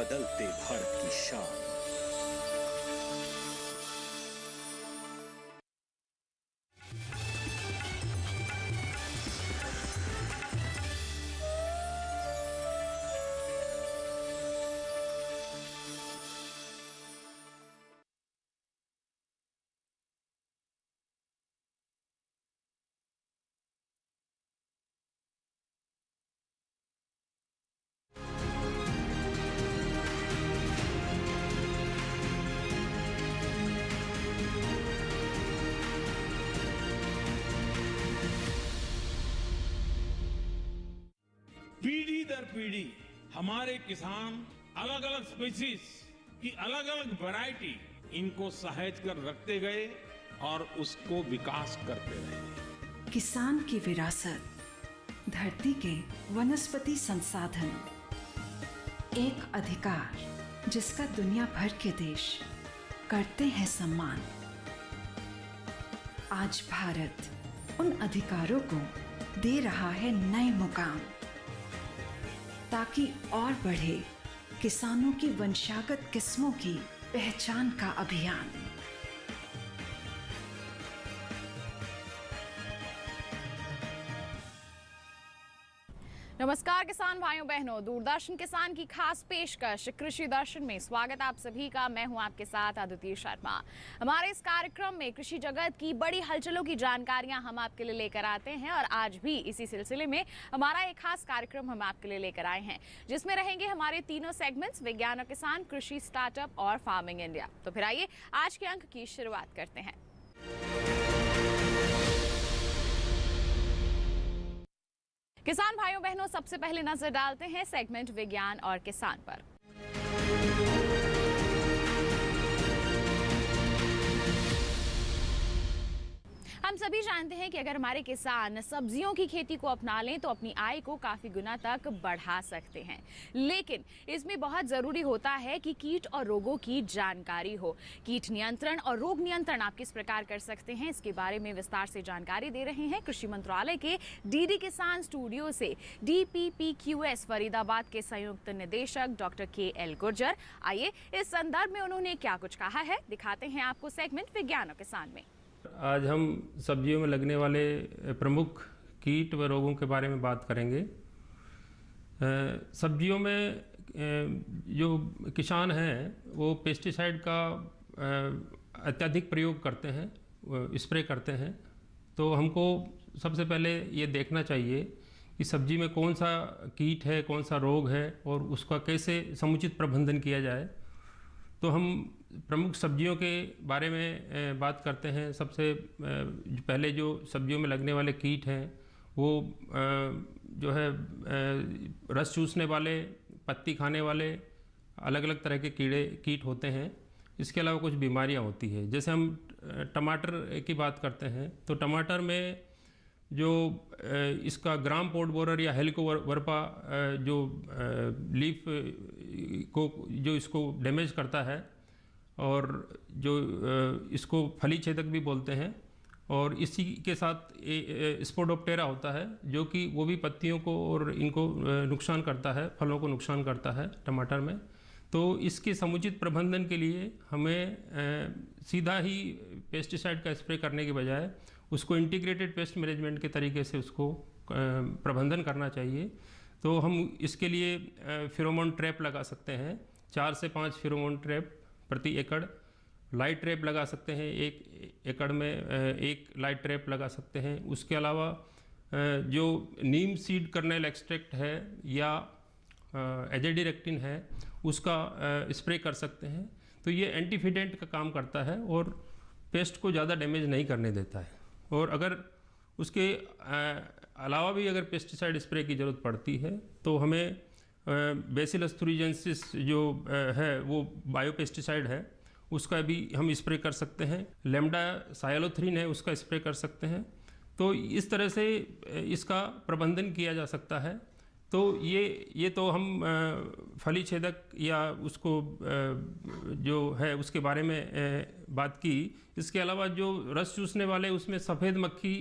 बदलते भारत की शान। पीढ़ी दर पीढ़ी हमारे किसान अलग अलग स्पीसीज की अलग अलग वैरायटी इनको सहेज कर रखते गए और उसको विकास करते रहे। किसान की विरासत, धरती के वनस्पति संसाधन, एक अधिकार जिसका दुनिया भर के देश करते हैं सम्मान। आज भारत उन अधिकारों को दे रहा है नए मुकाम, ताकि और बढ़े किसानों की वंशागत किस्मों की पहचान का अभियान। नमस्कार किसान भाइयों बहनों, दूरदर्शन किसान की खास पेशकश कृषि दर्शन में स्वागत आप सभी का। मैं हूं आपके साथ अदिति शर्मा। हमारे इस कार्यक्रम में कृषि जगत की बड़ी हलचलों की जानकारियां हम आपके लिए लेकर आते हैं और आज भी इसी सिलसिले में हमारा एक खास कार्यक्रम हम आपके लिए लेकर आए हैं, जिसमें रहेंगे हमारे तीनों सेगमेंट्स, विज्ञान और किसान, कृषि, स्टार्टअप और फार्मिंग इंडिया। तो फिर आइए आज के अंक की शुरुआत करते हैं। किसान भाइयों बहनों, सबसे पहले नजर डालते हैं सेगमेंट विज्ञान और किसान पर। हम सभी जानते हैं कि अगर हमारे किसान सब्जियों की खेती को अपना लें तो अपनी आय को काफी गुना तक बढ़ा सकते हैं, लेकिन इसमें बहुत जरूरी होता है कि कीट और रोगों की जानकारी हो। कीट नियंत्रण और रोग नियंत्रण आप किस प्रकार कर सकते हैं, इसके बारे में विस्तार से जानकारी दे रहे हैं कृषि मंत्रालय के डीडी किसान स्टूडियो से DPPQS फरीदाबाद के संयुक्त निदेशक डॉक्टर KL गुर्जर। आइए इस संदर्भ में उन्होंने क्या कुछ कहा है, दिखाते हैं आपको सेगमेंट विज्ञान और किसान में। आज हम सब्जियों में लगने वाले प्रमुख कीट व रोगों के बारे में बात करेंगे। सब्जियों में जो किसान हैं वो पेस्टिसाइड का अत्यधिक प्रयोग करते हैं, स्प्रे करते हैं। तो हमको सबसे पहले ये देखना चाहिए कि सब्जी में कौन सा कीट है, कौन सा रोग है और उसका कैसे समुचित प्रबंधन किया जाए। तो हम प्रमुख सब्जियों के बारे में बात करते हैं। सबसे पहले जो सब्जियों में लगने वाले कीट हैं वो जो है रस चूसने वाले, पत्ती खाने वाले अलग अलग तरह के कीट होते हैं। इसके अलावा कुछ बीमारियां होती है। जैसे हम टमाटर की बात करते हैं तो टमाटर में जो इसका ग्राम पोर्ट बोरर या हेलिकोवर्पा जो लीफ को जो इसको डैमेज करता है और जो इसको फली छेदक भी बोलते हैं, और इसी के साथ स्पोडोप्टेरा होता है जो कि वो भी पत्तियों को और इनको नुकसान करता है, फलों को नुकसान करता है टमाटर में। तो इसके समुचित प्रबंधन के लिए हमें सीधा ही पेस्टिसाइड का स्प्रे करने के बजाय उसको इंटीग्रेटेड पेस्ट मैनेजमेंट के तरीके से उसको प्रबंधन करना चाहिए। तो हम इसके लिए फेरोमोन ट्रैप लगा सकते हैं, 4 से 5 फेरोमोन ट्रैप प्रति एकड़। लाइट ट्रैप लगा सकते हैं, 1 एकड़ में 1 लाइट ट्रैप लगा सकते हैं। उसके अलावा जो नीम सीड कर्नेल एक्सट्रैक्ट है या एजेडिरेक्टिन है उसका स्प्रे कर सकते हैं। तो ये एंटीफिडेंट का काम करता है और पेस्ट को ज़्यादा डैमेज नहीं करने देता है। और अगर उसके अलावा भी अगर पेस्टिसाइड स्प्रे की ज़रूरत पड़ती है तो हमें बेसिलस thuringiensis जो है वो बायोपेस्टिसाइड है, उसका भी हम स्प्रे कर सकते हैं। लेमडा साइलोथ्रीन है, उसका स्प्रे कर सकते हैं। तो इस तरह से इसका प्रबंधन किया जा सकता है। तो ये तो हम फली छेदक या उसको जो है उसके बारे में बात की। इसके अलावा जो रस चूसने वाले उसमें सफ़ेद मक्खी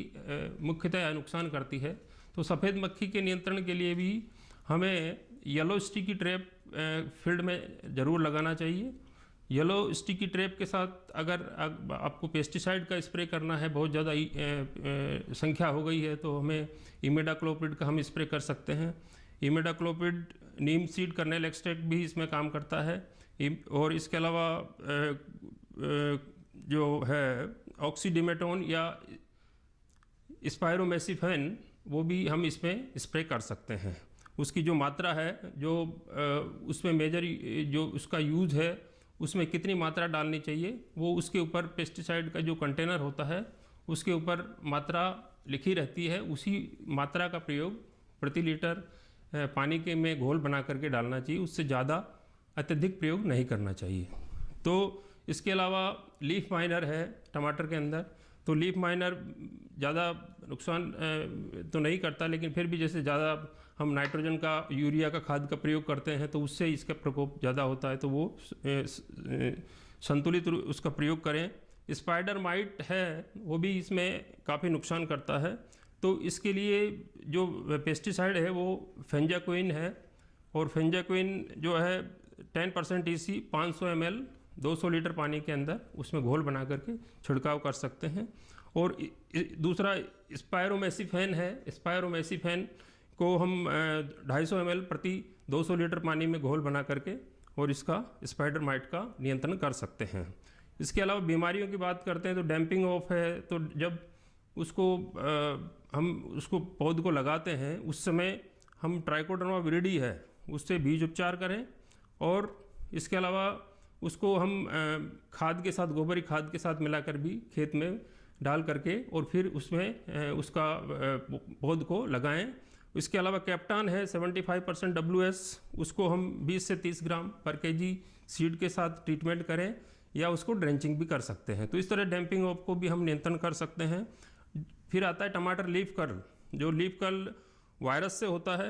मुख्यतः नुकसान करती है। तो सफ़ेद मक्खी के नियंत्रण के लिए भी हमें येलो स्टिकी ट्रैप फील्ड में ज़रूर लगाना चाहिए। येलो स्टिकी ट्रैप के साथ अगर आपको पेस्टिसाइड का स्प्रे करना है, बहुत ज़्यादा संख्या हो गई है, तो हमें इमिडाक्लोपिड का हम स्प्रे कर सकते हैं। इमिडाक्लोपिड नीम सीड कर्नेल एक्सट्रैक्ट भी इसमें काम करता है। और इसके अलावा जो है ऑक्सीडिमेटोन या स्पायरोमेसिफेन, वो भी हम इसमें स्प्रे कर सकते हैं। उसकी जो मात्रा है, जो उसमें मेजर जो उसका यूज़ है, उसमें कितनी मात्रा डालनी चाहिए, वो उसके ऊपर पेस्टिसाइड का जो कंटेनर होता है उसके ऊपर मात्रा लिखी रहती है। उसी मात्रा का प्रयोग प्रति लीटर पानी के में घोल बना करके डालना चाहिए। उससे ज़्यादा अत्यधिक प्रयोग नहीं करना चाहिए। तो इसके अलावा लीफ माइनर है टमाटर के अंदर, तो लीफ माइनर ज़्यादा नुकसान तो नहीं करता, लेकिन फिर भी जैसे ज़्यादा हम नाइट्रोजन का, यूरिया का खाद का प्रयोग करते हैं तो उससे इसका प्रकोप ज़्यादा होता है, तो वो संतुलित उसका प्रयोग करें। स्पाइडर माइट है, वो भी इसमें काफ़ी नुकसान करता है। तो इसके लिए जो पेस्टिसाइड है वो फेंजाक्विन है, और फेंजाक्विन जो है 10% EC 500 ml 200 लीटर पानी के अंदर उसमें घोल बना करके छिड़काव कर सकते हैं। और दूसरा स्पायरोमेसिफेन है। स्पायरोमेसिफेन को हम 250 ml प्रति 200 लीटर पानी में घोल बना करके और इसका स्पाइडर माइट का नियंत्रण कर सकते हैं। इसके अलावा बीमारियों की बात करते हैं तो डैम्पिंग ऑफ है, तो जब उसको हम उसको पौध को लगाते हैं उस समय हम ट्राइकोडर्मा विरिडी है उससे बीज उपचार करें। और इसके अलावा उसको हम खाद के साथ, गोबरी खाद के साथ मिलाकर भी खेत में डाल करके और फिर उसमें उसका पौध को लगाएं। इसके अलावा कैप्टान है 75% WS, उसको हम 20 से 30 ग्राम पर kg सीड के साथ ट्रीटमेंट करें या उसको ड्रेंचिंग भी कर सकते हैं। तो इस तरह डैम्पिंग ऑफ को भी हम नियंत्रण कर सकते हैं। फिर आता है टमाटर लीफ कर्ल। जो लीफ कर्ल वायरस से होता है,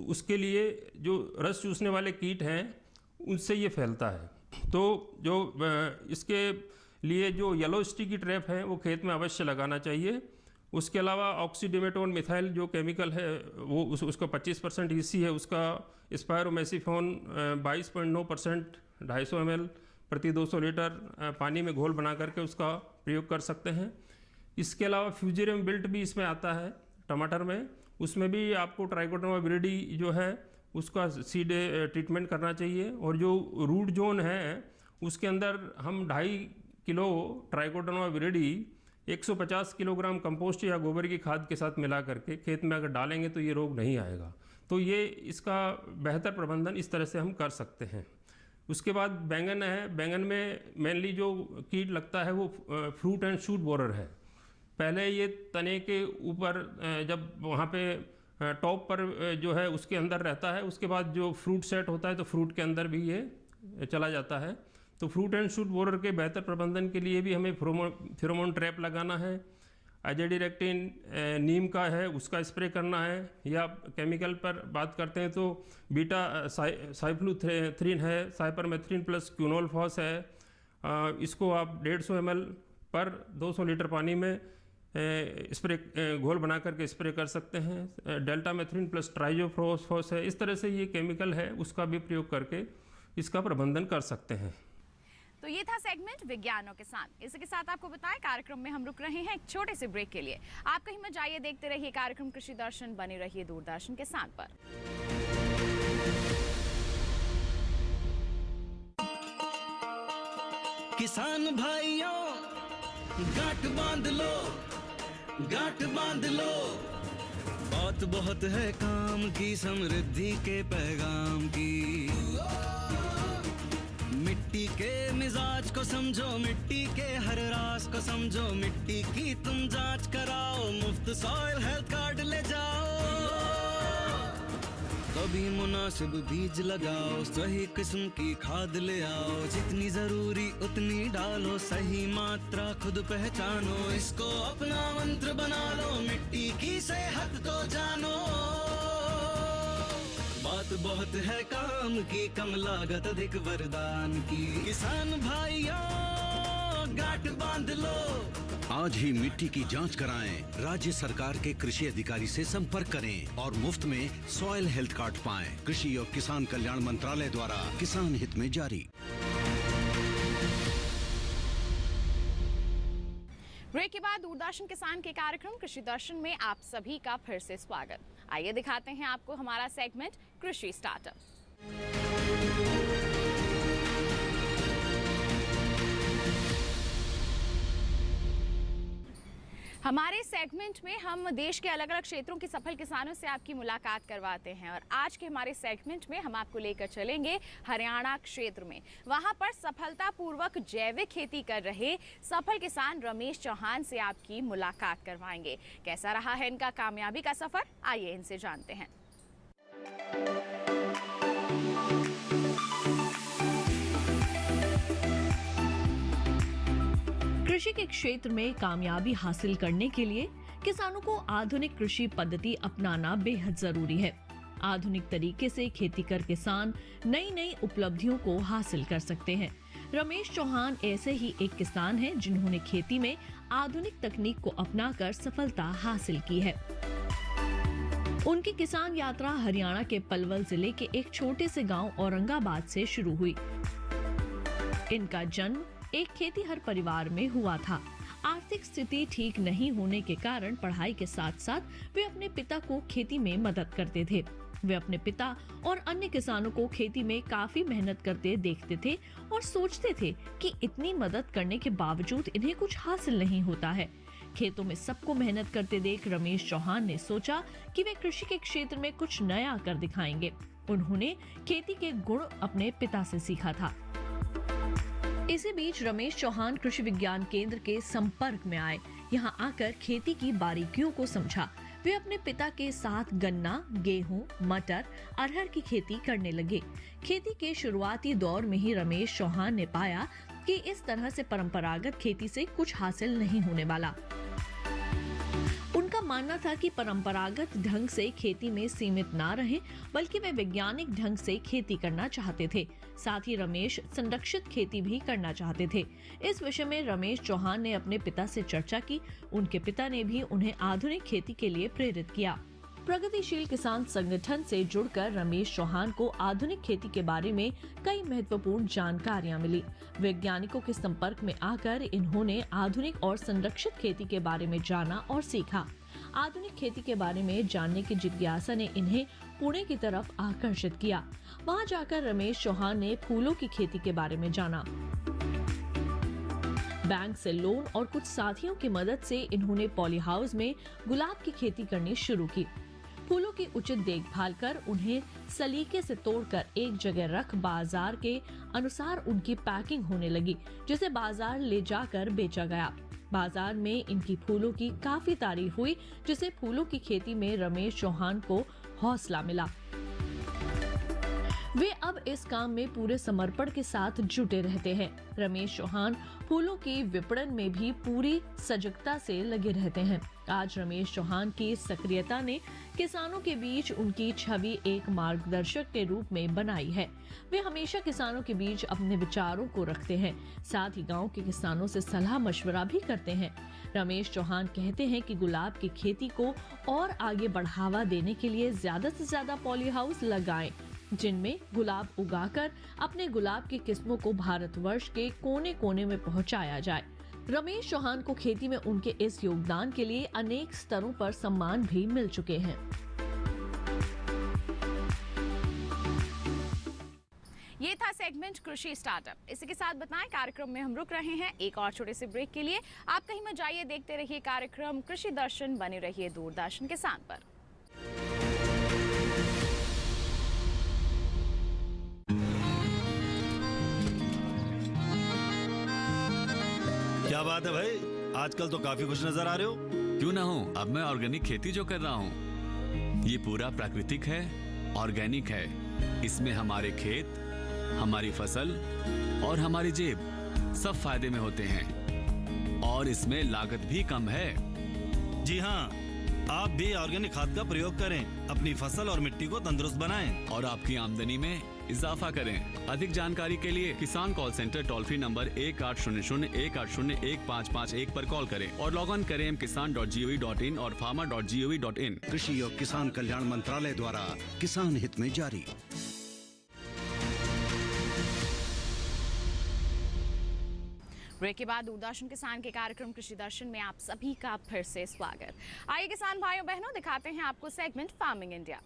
उसके लिए जो रस चूसने वाले कीट हैं उनसे ये फैलता है। तो जो इसके लिए जो येलो स्टिकी ट्रैप है वो खेत में अवश्य लगाना चाहिए। उसके अलावा ऑक्सीडिमेटोन मिथाइल जो केमिकल है वो उसका 25% EC है, उसका स्पायरोमेसिफोन 22.9% 250 ml प्रति 200 लीटर पानी में घोल बना करके उसका प्रयोग कर सकते हैं। इसके अलावा फ्यूजेरियम बिल्ट भी इसमें आता है टमाटर में, उसमें भी आपको ट्राइकोडर्मा विरिडी जो है उसका सीड ट्रीटमेंट करना चाहिए। और जो रूट जोन है उसके अंदर हम 2.5 kilo trichoderma viride 150 kilogram compost या गोबर की खाद के साथ मिला करके खेत में अगर डालेंगे तो ये रोग नहीं आएगा। तो ये इसका बेहतर प्रबंधन इस तरह से हम कर सकते हैं। उसके बाद बैंगन है। बैंगन में मेनली जो कीट लगता है वो फ्रूट एंड शूट बोरर है। पहले ये तने के ऊपर जब वहाँ पे टॉप पर जो है उसके अंदर रहता है, उसके बाद जो फ्रूट सेट होता है तो फ्रूट के अंदर भी ये चला जाता है। तो फ्रूट एंड शूट बोरर के बेहतर प्रबंधन के लिए भी हमें फेरोमोन ट्रैप लगाना है। आइजेडिरेक्टिन नीम का है उसका स्प्रे करना है। या केमिकल पर बात करते हैं तो बीटा साइफ्लूथ्रीन है, साइपरमेथ्रिन प्लस क्यूनोलफॉस है। इसको आप 150 ml पर 200 लीटर पानी में स्प्रे घोल बना करके स्प्रे कर सकते हैं। डेल्टा मेथ्रिन प्लस ट्राइजोफॉस है। इस तरह से ये केमिकल है उसका भी प्रयोग करके इसका प्रबंधन कर सकते हैं। तो ये था सेगमेंट विज्ञान और किसान। इसी के साथ आपको बताएं कार्यक्रम में हम रुक रहे हैं एक छोटे से ब्रेक के लिए। आप कहीं मत जाइए, देखते रहिए कार्यक्रम कृषि दर्शन, बने रहिए दूरदर्शन किसान पर। किसान भाइयों गांठ बांध लो, गांठ बांध लो, बात बहुत है काम की, समृद्धि के पैगाम की। मिट्टी के मिजाज को समझो, मिट्टी के हर राज को समझो, मिट्टी की तुम जांच कराओ, मुफ्त सॉइल हेल्थ कार्ड ले जाओ। कभी मुनासिब बीज लगाओ, सही किस्म की खाद ले आओ, जितनी जरूरी उतनी डालो, सही मात्रा खुद पहचानो, इसको अपना मंत्र बना लो, मिट्टी की सेहत तो जानो। बात बहुत है काम की, कम लागत अधिक वरदान की। किसान भाइयों गांठ बांध लो, आज ही मिट्टी की जांच कराएं। राज्य सरकार के कृषि अधिकारी से संपर्क करें और मुफ्त में सॉइल हेल्थ कार्ड पाएं। कृषि और किसान कल्याण मंत्रालय द्वारा किसान हित में जारी। ब्रेक के बाद दूरदर्शन किसान के कार्यक्रम कृषि दर्शन में आप सभी का फिर से स्वागत। आइए दिखाते हैं आपको हमारा सेगमेंट कृषि स्टार्टअप। हमारे सेगमेंट में हम देश के अलग अलग क्षेत्रों के सफल किसानों से आपकी मुलाकात करवाते हैं और आज के हमारे सेगमेंट में हम आपको लेकर चलेंगे हरियाणा क्षेत्र में। वहां पर सफलतापूर्वक जैविक खेती कर रहे सफल किसान रमेश चौहान से आपकी मुलाकात करवाएंगे। कैसा रहा है इनका कामयाबी का सफर, आइए इनसे जानते हैं। कृषि के क्षेत्र में कामयाबी हासिल करने के लिए किसानों को आधुनिक कृषि पद्धति अपनाना बेहद जरूरी है। आधुनिक तरीके से खेती कर किसान नई नई उपलब्धियों को हासिल कर सकते हैं। रमेश चौहान ऐसे ही एक किसान हैं जिन्होंने खेती में आधुनिक तकनीक को अपनाकर सफलता हासिल की है। उनकी किसान यात्रा हरियाणा के पलवल जिले के एक छोटे से गांव औरंगाबाद से शुरू हुई। इनका जन्म एक खेतीहर परिवार में हुआ था। आर्थिक स्थिति ठीक नहीं होने के कारण पढ़ाई के साथ साथ वे अपने पिता को खेती में मदद करते थे। वे अपने पिता और अन्य किसानों को खेती में काफी मेहनत करते देखते थे और सोचते थे कि इतनी मदद करने के बावजूद इन्हें कुछ हासिल नहीं होता है। खेतों में सबको मेहनत करते देख रमेश चौहान ने सोचा कि वे कृषि के क्षेत्र में कुछ नया कर दिखाएंगे। उन्होंने खेती के गुण अपने पिता से सीखा था। इसी बीच रमेश चौहान कृषि विज्ञान केंद्र के संपर्क में आए। यहां आकर खेती की बारीकियों को समझा। वे अपने पिता के साथ गन्ना, गेहूं, मटर, अरहर की खेती करने लगे। खेती के शुरुआती दौर में ही रमेश चौहान ने पाया कि इस तरह से परंपरागत खेती से कुछ हासिल नहीं होने वाला। उनका मानना था कि परंपरागत ढंग से खेती में सीमित ना रहें, बल्कि वे वैज्ञानिक ढंग से खेती करना चाहते थे। साथ ही रमेश संरक्षित खेती भी करना चाहते थे। इस विषय में रमेश चौहान ने अपने पिता से चर्चा की। उनके पिता ने भी उन्हें आधुनिक खेती के लिए प्रेरित किया। प्रगतिशील किसान संगठन से जुड़कर रमेश चौहान को आधुनिक खेती के बारे में कई महत्वपूर्ण जानकारियां मिली। वैज्ञानिकों के संपर्क में आकर इन्होंने आधुनिक और संरक्षित खेती के बारे में जाना और सीखा। आधुनिक खेती के बारे में जानने की जिज्ञासा ने इन्हें पुणे की तरफ आकर्षित किया। वहां जाकर रमेश चौहान ने फूलों की खेती के बारे में जाना। बैंक से लोन और कुछ साथियों की मदद से इन्होंने पॉली हाउस में गुलाब की खेती करनी शुरू की। फूलों की उचित देखभाल कर उन्हें सलीके से तोड़कर एक जगह रख बाजार के अनुसार उनकी पैकिंग होने लगी, जिसे बाजार ले जाकर बेचा गया। बाजार में इनकी फूलों की काफी तारीफ हुई, जिससे फूलों की खेती में रमेश चौहान को हौसला मिला। वे अब इस काम में पूरे समर्पण के साथ जुटे रहते हैं। रमेश चौहान फूलों की विपणन में भी पूरी सजगता से लगे रहते हैं। आज रमेश चौहान की सक्रियता ने किसानों के बीच उनकी छवि एक मार्गदर्शक के रूप में बनाई है। वे हमेशा किसानों के बीच अपने विचारों को रखते हैं, साथ ही गांव के किसानों से सलाह मशवरा भी करते हैं। रमेश चौहान कहते हैं कि गुलाब की खेती को और आगे बढ़ावा देने के लिए ज्यादा से ज्यादा पॉली हाउस लगाएं, जिनमें गुलाब उगाकर अपने गुलाब की किस्मों को भारतवर्ष के कोने कोने में पहुंचाया जाए। रमेश चौहान को खेती में उनके इस योगदान के लिए अनेक स्तरों पर सम्मान भी मिल चुके हैं। ये था सेगमेंट कृषि स्टार्टअप। इसी के साथ बताएं कार्यक्रम में हम रुक रहे हैं एक और छोटे से ब्रेक के लिए। आप कहीं मत जाइए, देखते रहिए कार्यक्रम कृषि दर्शन, बने रहिए दूरदर्शन किसान पर। क्या बात है भाई, आजकल तो काफी खुश नजर आ रहे हो। क्यों ना हो, अब मैं ऑर्गेनिक खेती जो कर रहा हूँ ये पूरा प्राकृतिक है, ऑर्गेनिक है। इसमें हमारे खेत, हमारी फसल और हमारी जेब सब फायदे में होते हैं और इसमें लागत भी कम है। जी हाँ, आप भी ऑर्गेनिक खाद का प्रयोग करें, अपनी फसल और मिट्टी को तंदुरुस्त बनाएं। और आपकी आमदनी में इजाफा करें। अधिक जानकारी के लिए किसान call centre toll free number 1800-180-1551 पर कॉल करें और लॉग ऑन करें kisan.gov.in और farmer.gov.in। कृषि और किसान कल्याण मंत्रालय द्वारा किसान हित में जारी। ब्रेक के बाद दूरदर्शन किसान के कार्यक्रम कृषि दर्शन में आप सभी का फिर से स्वागत। आइए किसान भाइयों बहनों दिखाते हैं आपको सेगमेंट फार्मिंग इंडिया।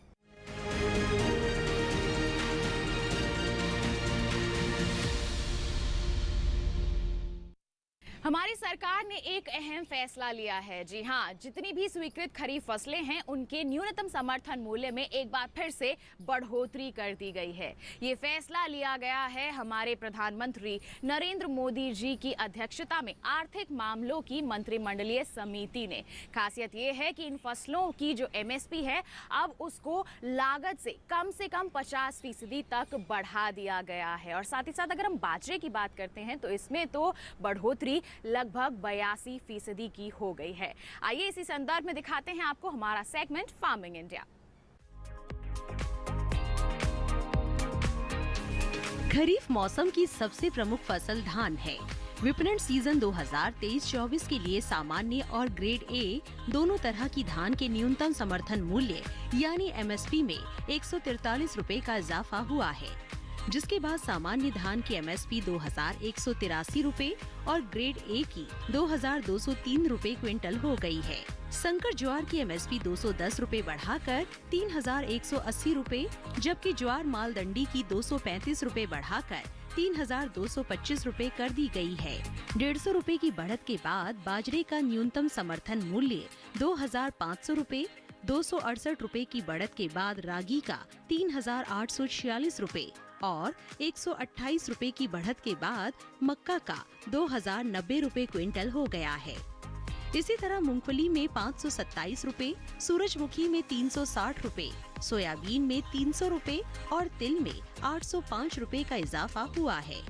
हमारी सरकार ने एक अहम फैसला लिया है। जी हाँ, जितनी भी स्वीकृत खरीफ फसलें हैं उनके न्यूनतम समर्थन मूल्य में एक बार फिर से बढ़ोतरी कर दी गई है। ये फैसला लिया गया है हमारे प्रधानमंत्री नरेंद्र मोदी जी की अध्यक्षता में आर्थिक मामलों की मंत्रिमंडलीय समिति ने। खासियत ये है कि इन फसलों की जो MSP है अब उसको लागत से कम 50% तक बढ़ा दिया गया है। और साथ ही साथ अगर हम बाजरे की बात करते हैं तो इसमें तो बढ़ोतरी लगभग 82% की हो गई है। आइए इसी संदर्भ में दिखाते हैं आपको हमारा सेगमेंट फार्मिंग इंडिया। खरीफ मौसम की सबसे प्रमुख फसल धान है। विपणन सीजन 2023-24 के लिए सामान्य और ग्रेड ए दोनों तरह की धान के न्यूनतम समर्थन मूल्य यानी MSP में 143 रुपए का इजाफा हुआ है, जिसके बाद सामान्य धान की MSP 2183 रुपए और ग्रेड ए की 2203 रुपए क्विंटल हो गई है। संकर ज्वार की MSP 210 रुपए बढ़ाकर 3180 रुपए, जबकि ज्वार मालदंडी की 235 रुपए बढ़ाकर 3225 रुपए कर दी गई है। 150 रुपए की बढ़त के बाद बाजरे का न्यूनतम समर्थन मूल्य 2500 रुपए, 268 रुपए की बढ़त के बाद रागी का 3846 रुपए और 128 रुपए की बढ़त के बाद मक्का का 2090 रुपए क्विंटल हो गया है। इसी तरह मूंगफली में 527 रुपए, सूरजमुखी में 360 रुपए, सोयाबीन में 300 रुपए और तिल में 805 रुपए का इजाफा हुआ है।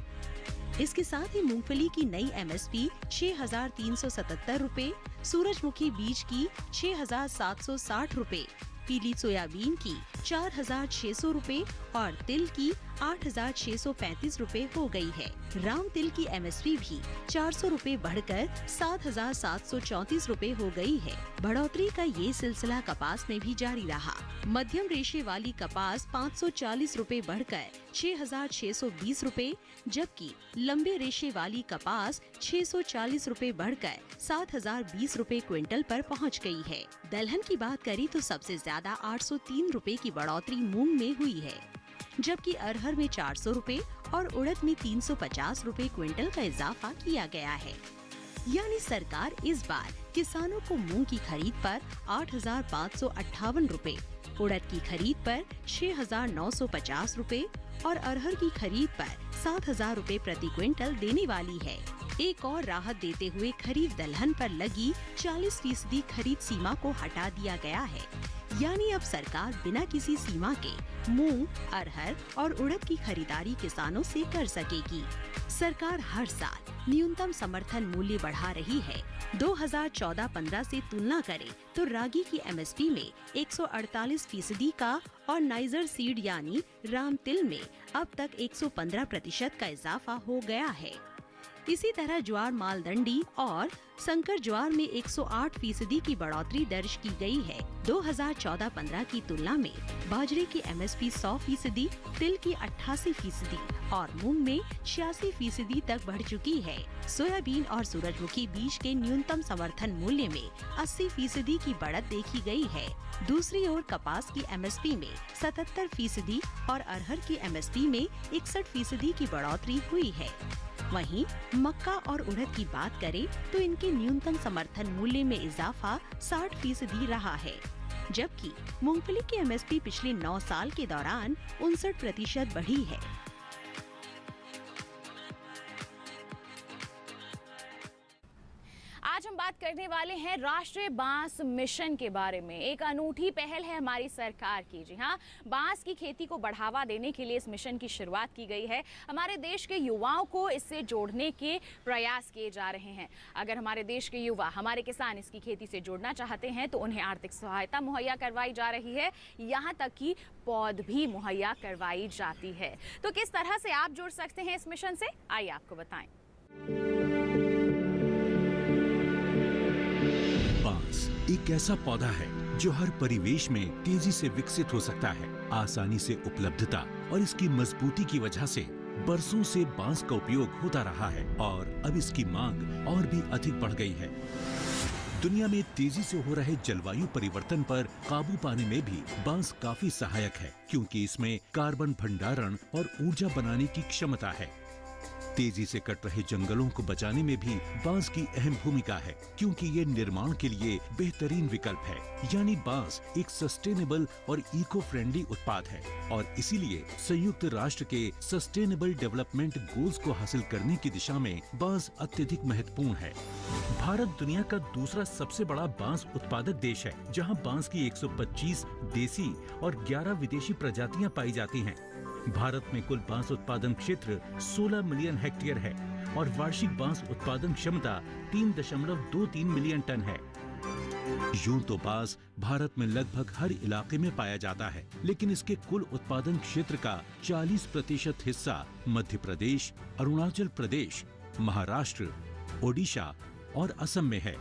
इसके साथ ही मूंगफली की नई MSP 6377 रुपए, सूरजमुखी बीज की 6760 रुपए, पीली सोयाबीन की 4600 रुपए और तिल की 8635 रुपए हो गई है। राम तिल की MSP भी 400 रुपए बढ़कर 7734 रुपए हो गई है। बढ़ोतरी का ये सिलसिला कपास में भी जारी रहा। मध्यम रेशे वाली कपास 540 रुपए बढ़कर 6620 रुपए, जबकि लंबे रेशे वाली कपास 640 रुपए बढ़कर 7020 रुपए क्विंटल पर पहुंच गई है। दलहन की बात करें तो सबसे ज्यादा 803 रुपए की बढ़ोतरी मूंग में हुई है, जबकि अरहर में 400 रुपए और उड़द में 350 रुपए क्विंटल का इजाफा किया गया है। यानी सरकार इस बार किसानों को मूंग की खरीद पर 8558 रुपए, उड़द की खरीद पर 6950 रुपए और अरहर की खरीद पर 7000 रुपए प्रति क्विंटल देने वाली है। एक और राहत देते हुए खरीफ दलहन पर लगी 40% खरीद सीमा को हटा दिया गया है। यानी अब सरकार बिना किसी सीमा के मूंग, अरहर और उड़द की खरीदारी किसानों से कर सकेगी। सरकार हर साल न्यूनतम समर्थन मूल्य बढ़ा रही है। 2014-15 से तुलना करें तो रागी की MSP में 148% का और नाइजर सीड यानी राम तिल में अब तक 115% का इजाफा हो गया है। इसी तरह ज्वार मालदंडी और संकर ज्वार में 108% की बढ़ोतरी दर्ज की गई है। 2014-15 की तुलना में बाजरे की MSP 100%, तिल की 88% और मूंग में 86% तक बढ़ चुकी है। सोयाबीन और सूरजमुखी बीज के न्यूनतम समर्थन मूल्य में 80% की बढ़त देखी गई है। दूसरी ओर कपास की MSP में 77% और अरहर की MSP में 61% की बढ़ोतरी हुई है। वहीं मक्का और उड़द की बात करें तो इनके न्यूनतम समर्थन मूल्य में इजाफा 60% रहा है, जबकि मूंगफली की MSP पिछले 9 साल के दौरान 59% बढ़ी है। आज हम बात करने करने वाले हैं राष्ट्रीय बांस मिशन के बारे में। एक अनूठी पहल है हमारी सरकार की। जी हाँ, बांस की खेती को बढ़ावा देने के लिए इस मिशन की शुरुआत की गई है। हमारे देश के युवाओं को इससे जोड़ने के प्रयास किए जा रहे हैं। अगर हमारे देश के युवा, हमारे किसान इसकी खेती से जुड़ना चाहते हैं तो उन्हें आर्थिक सहायता मुहैया करवाई जा रही है, यहाँ तक कि पौध भी मुहैया करवाई जाती है। तो किस तरह से आप जुड़ सकते हैं इस मिशन से, आइए आपको बताएं। बांस एक ऐसा पौधा है जो हर परिवेश में तेजी से विकसित हो सकता है। आसानी से उपलब्धता और इसकी मजबूती की वजह से बरसों से बांस का उपयोग होता रहा है और अब इसकी मांग और भी अधिक बढ़ गई है। दुनिया में तेजी से हो रहे जलवायु परिवर्तन पर काबू पाने में भी बांस काफी सहायक है, क्योंकि इसमें कार्बन भंडारण और ऊर्जा बनाने की क्षमता है। तेजी से कट रहे जंगलों को बचाने में भी बांस की अहम भूमिका है, क्योंकि ये निर्माण के लिए बेहतरीन विकल्प है। यानी बांस एक सस्टेनेबल और इको फ्रेंडली उत्पाद है और इसीलिए संयुक्त राष्ट्र के सस्टेनेबल डेवलपमेंट गोल्स को हासिल करने की दिशा में बांस अत्यधिक महत्वपूर्ण है। भारत दुनिया का दूसरा सबसे बड़ा बांस उत्पादक देश है, जहां बांस की 125 देसी और 11 विदेशी प्रजातियां पाई जाती हैं। भारत में कुल बांस उत्पादन क्षेत्र 16 मिलियन हेक्टेयर है और वार्षिक बांस उत्पादन क्षमता 3.23 मिलियन टन है। यूं तो बांस भारत में लगभग हर इलाके में पाया जाता है, लेकिन इसके कुल उत्पादन क्षेत्र का 40% हिस्सा मध्य प्रदेश, अरुणाचल प्रदेश, महाराष्ट्र, ओडिशा और असम में है।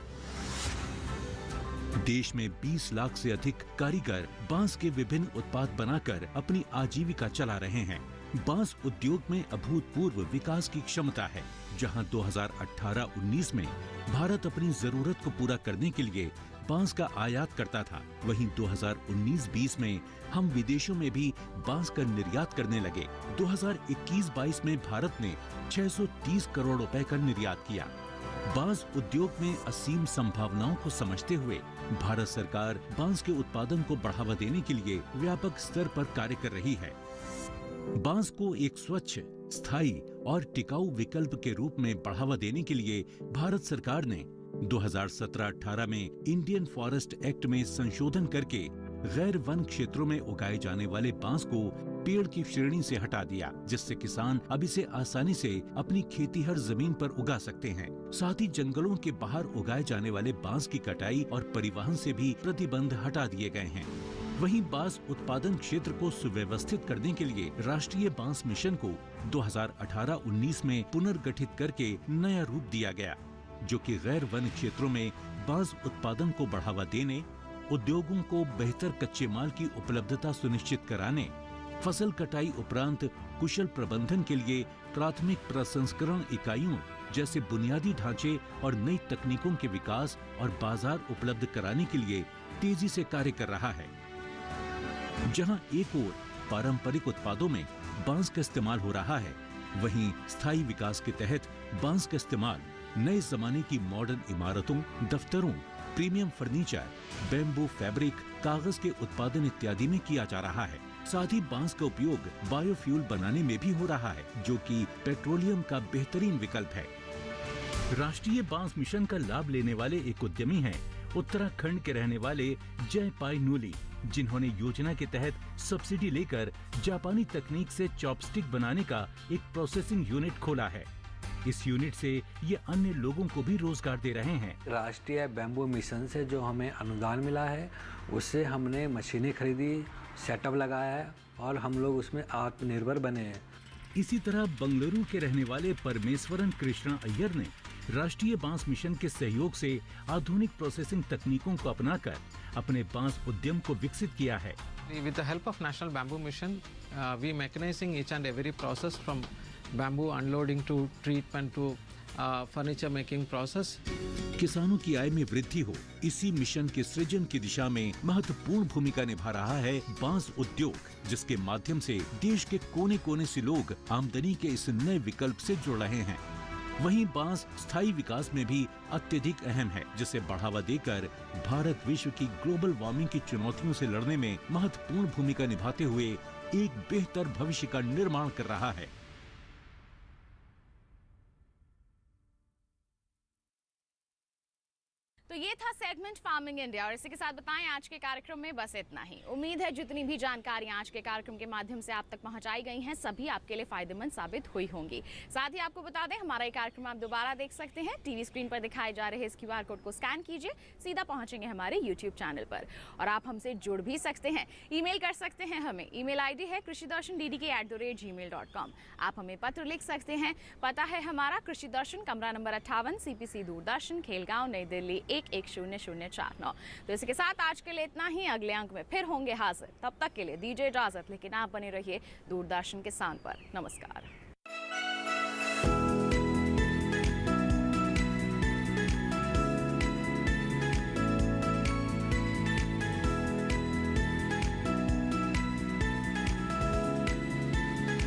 देश में 20 लाख से अधिक कारीगर बांस के विभिन्न उत्पाद बनाकर अपनी आजीविका चला रहे हैं। बांस उद्योग में अभूतपूर्व विकास की क्षमता है, जहां 2018-19 में भारत अपनी जरूरत को पूरा करने के लिए बांस का आयात करता था, वहीं 2019-20 में हम विदेशों में भी बांस का निर्यात करने लगे। 2021-22 में भारत ने 630 करोड़ रुपए का निर्यात किया। बांस उद्योग में असीम संभावनाओं को समझते हुए भारत सरकार बांस के उत्पादन को बढ़ावा देने के लिए व्यापक स्तर पर कार्य कर रही है। बांस को एक स्वच्छ, स्थायी और टिकाऊ विकल्प के रूप में बढ़ावा देने के लिए भारत सरकार ने 2017-18 में इंडियन फॉरेस्ट एक्ट में संशोधन करके गैर वन क्षेत्रों में उगाए जाने वाले बांस को पेड़ की श्रेणी से हटा दिया, जिससे किसान अब इसे आसानी से अपनी खेतीहर जमीन पर उगा सकते हैं। साथ ही जंगलों के बाहर उगाए जाने वाले बांस की कटाई और परिवहन से भी प्रतिबंध हटा दिए गए हैं। वहीं बांस उत्पादन क्षेत्र को सुव्यवस्थित करने के लिए राष्ट्रीय बांस मिशन को 2018-19 में पुनर्गठित करके नया रूप दिया गया, जो कि गैर वन क्षेत्रों में बांस उत्पादन को बढ़ावा देने, उद्योगों को बेहतर कच्चे माल की उपलब्धता सुनिश्चित कराने, फसल कटाई उपरांत कुशल प्रबंधन के लिए प्राथमिक प्रसंस्करण इकाइयों जैसे बुनियादी ढांचे और नई तकनीकों के विकास और बाजार उपलब्ध कराने के लिए तेजी से कार्य कर रहा है। जहां एक ओर पारंपरिक उत्पादों में बांस का इस्तेमाल हो रहा है, वहीं स्थायी विकास के तहत बांस का इस्तेमाल नए जमाने की मॉडर्न इमारतों, दफ्तरों, प्रीमियम फर्नीचर, बैम्बू फैब्रिक, कागज के उत्पादन इत्यादि में किया जा रहा है। साथ ही बांस का उपयोग बायोफ्यूल बनाने में भी हो रहा है, जो कि पेट्रोलियम का बेहतरीन विकल्प है। राष्ट्रीय बांस मिशन का लाभ लेने वाले एक उद्यमी हैं उत्तराखंड के रहने वाले जय पाई नूली, जिन्होंने योजना के तहत सब्सिडी लेकर जापानी तकनीक से चॉपस्टिक बनाने का एक प्रोसेसिंग यूनिट खोला है। इस यूनिट से ये अन्य लोगों को भी रोजगार दे रहे हैं। राष्ट्रीय बैम्बू मिशन से जो हमें अनुदान मिला है, उससे हमने मशीनें खरीदी, सेटअप लगाया है और हम लोग उसमें आत्मनिर्भर बने हैं। इसी तरह बंगलुरु के रहने वाले परमेश्वरन कृष्णा अय्यर ने राष्ट्रीय बांस मिशन के सहयोग से आधुनिक प्रोसेसिंग तकनीकों को अपनाकर अपने बांस उद्यम को विकसित किया है। With the help of National Bamboo Mission, we mechanizing each and every process from bamboo unloading to treatment to furniture making process. किसानों की आय में वृद्धि हो, इसी मिशन के सृजन की दिशा में महत्वपूर्ण भूमिका निभा रहा है बांस उद्योग, जिसके माध्यम से देश के कोने कोने से लोग आमदनी के इस नए विकल्प से जुड़ रहे हैं। वहीं बांस स्थायी विकास में भी अत्यधिक अहम है, जिसे बढ़ावा देकर भारत विश्व की ग्लोबल वार्मिंग की चुनौतियों से लड़ने में महत्वपूर्ण भूमिका निभाते हुए एक बेहतर भविष्य का निर्माण कर रहा है। तो फार्मिंग इंडिया। और इसी के साथ बताएं आज के कार्यक्रम में बस इतना ही। उम्मीद है जितनी भी जानकारियां आज के कार्यक्रम के माध्यम से आप तक पहुंचाई गई हैं सभी आपके लिए फायदेमंद साबित हुई होंगी। साथ ही आपको बता दें हमारा ये कार्यक्रम आप दोबारा देख सकते हैं। टीवी स्क्रीन पर दिखाए जा रहे इस QR कोड को स्कैन कीजिए, सीधा पहुंचेंगे हमारे YouTube चैनल पर। और आप हमसे जुड़ भी सकते हैं, ईमेल कर सकते हैं हमें। ईमेल ID है krishidarshan@gmail.com। आप हमें पत्र लिख सकते हैं, पता है हमारा कृषि दर्शन, कमरा नंबर 58, CPC दूरदर्शन, खेलगांव, नई दिल्ली 110049। तो इसके साथ आज के लिए इतना ही। अगले अंक में फिर होंगे हाजिर, तब तक के लिए दीजिए इजाजत, लेकिन आप बने रहिए दूरदर्शन किसान पर। नमस्कार।